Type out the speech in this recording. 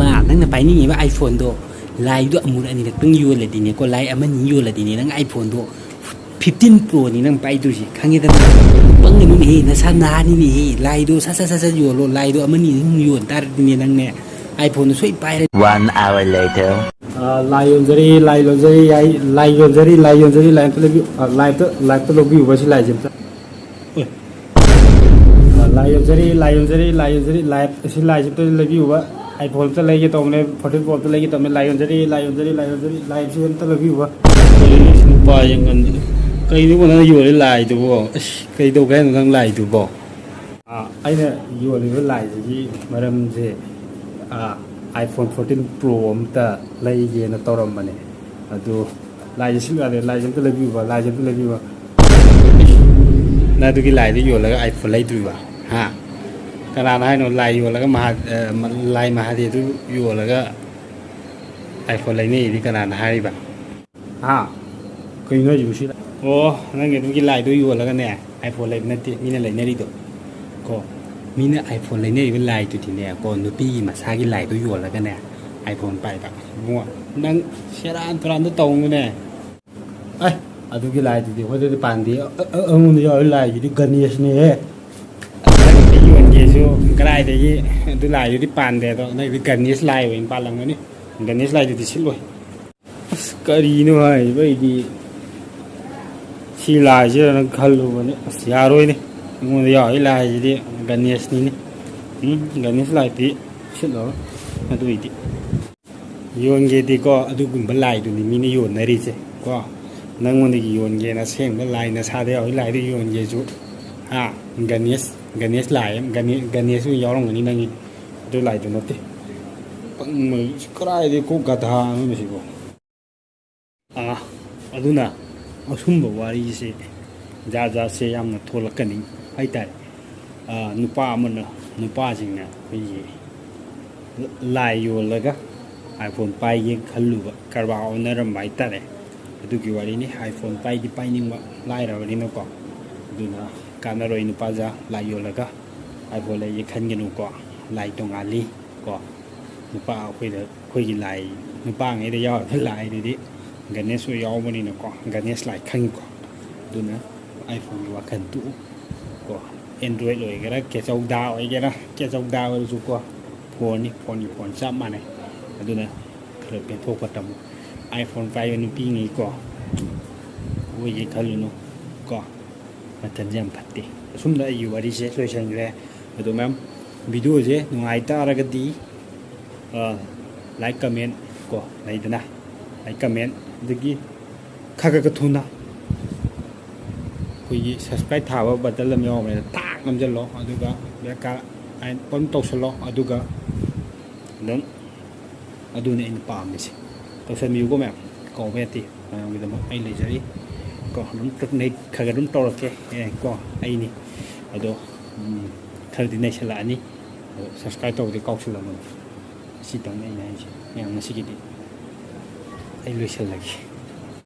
มานั่งไปนี่ไงว่าไอโฟนตัวลายด้วยอมูลอันนี้ต้องยูเลยดีเนี่ยก็ลายอันนี้ยูเลยดีเนี่ยนั่งไอโฟนตัว15 Pro นี่นั่งไปดูสิครั้งนี้ตั้งบางเงินนู่นนี่นะชานานี่นี่ลายดูซายูโรลายดูอันนี้ยูตาดีเนี่ยนั่งเนี่ยไอโฟนช่วยไปเลย 1 hour later lion jari lion jari lion jari lion jari lion to live to lobby was live lion jari live is live to lobby wa iPhone to lay it on 14 Pro to lay it on lion jari live to lobby wa ปล่อยอย่างนั้นเคยดูว่านั่งอยู่ในลายตัวบ่เคยดูแค่นั่งลายตัวบ่ไอ้เนี่ยอยู่ในไลน์ที่มาเริ่มที่iPhone 14 Pro มันจะไล่เย็นตัวรำมันเนี่ยดูไลน์สิ่งอะไรไลน์จะเล็กอยู่ว่าไลน์จะเล็กอยู่ว่าน่าดูกี่ลายที่อยู่แล้วก็ไอโฟนไล่ดูว่าฮะขนาดให้หนูลายอยู่แล้วก็มาลายมาหาที่อยู่แล้วก็ไอโฟนไล่นี่ที่ขนาดให้แบบก็ยังอยู่ใช่ไหมโอ้นั่นไงดูกี่ลายดูอยู่แล้วก็เนี่ยไอโฟนไล่นั่นที่มีอะไรเนี่ยดิตัวก็มีเนี่ยไอโฟนไล่เนี่ยเป็นลายตัวที่เนี่ยก่อนดูพี่มาซากี่ลายดูอยู่แล้วก็เนี่ยไอโฟนไปแบบมั่วนั่งเชื่อร้านตัวร้านตัวตรงเลยเนี่ยดูกี่ไลน์ดีว่าจะปานดีมึงจะเอาไลน์อยู่ที่กันนี่สิเนี่ยที่อยู่อันเกซูก็ได้แต่ยี่ดูลายอยู่ที่ปานแต่ตัวนั่นคือกันนี่สไลด์เป็นปานหลังนี่กันนี่สไลด์อยู่ที่ชิ้นเลยก็ดีนู่นไงไม่ดีชิ้นลายชิ้นนั้นขัลลูมันเนี่ยเสียร้อยนี่มึงจะเอาไลน์อยู่ที่กันนี่สินี่กันนี่สไลด์ที่ชิ้นละมาดูอีกทีอยู่อันเกที่ก็ดูกุมบลายดูนี่มีนี่อยู่ในรีเจก็นั่งวันที่อยู่อันเกน่ะเสียงบลายน่ะชาเดียวไลน์ที่อยู่อันเกจูกันนี่สไลด์กันนี่สุดยอดลงอันนี้นั่งดูไลน์ตัวนั้นที่ปังมือใครที่กูกระทำไม่ใช่กูดูนะสุ่มบวารีเสจ้าเสียมน่ะทั่วละกันนี่ไอ้แต่นุป้ามันน่ะนุป้าจริงเนี่ยไปไลน์อยู่แล้วก็ไอโฟนไปยังขัลลูกกระเป๋าเนื้อรำไม้แต่เลยดูกี่วันนี้ไอโฟนไปที่ไปนิ่งว่าไล่เราวันนี้นะก็ดูนะการเราอินุป้าจะไล่อยู่แล้วก็ไอโฟนเลยยังขันกันนูก็ไล่ตรงอาลีก็นุป้าคุยกินไล่นุป้าไงได้ยอดไล่ดีกันเนี่ยสวยยาววันนี้นะก็กันเนี่ยสไลด์ขันก็ดูนะไอโฟนว่าขันตู้ก็แอนดรอยเลยก็ได้แกจะดาวไอ้แกนะแกจะดาวรู้สึกว่าพอนี่พออยู่พอซ้ำมาเนี่ยดูนะเคยเป็นพวกประจำ iPhone 5เป็นปีนี้ก็ว่ายิ่งขัลลูก็มาทันยามพัดดีสุ่มได้อยู่วันที่เช้าสวยช่างเลยดูมั้ยวิดีโอเจ้หนุ่มไอตาอะไรก็ดีไลค์คอมเมนต์ก็ไลค์นะไลค์คอมเมนต์เด็กข้าก็ทุนนะคุย subscribe ถามว่าบัตรเริ่มยอมเลยตากมันจะล้อดูก็เดี๋ยวก็ไอ้ปนตกสล้อดูก็เรื่องดูในอินปามนี่สิตัวเซมิวก็แบบก่อเวทีมีแต่ไอ้เลยใช่ไหมก็น้องตึกในขยันน้องโตโอเคก็ไอ้นี่ดูเธอที่ในฉลาดนี่ subscribe ตัวที่เก้าฉลาดมันสิตรงนี้นะสิยังไม่สิกินไอ้เลยฉลาด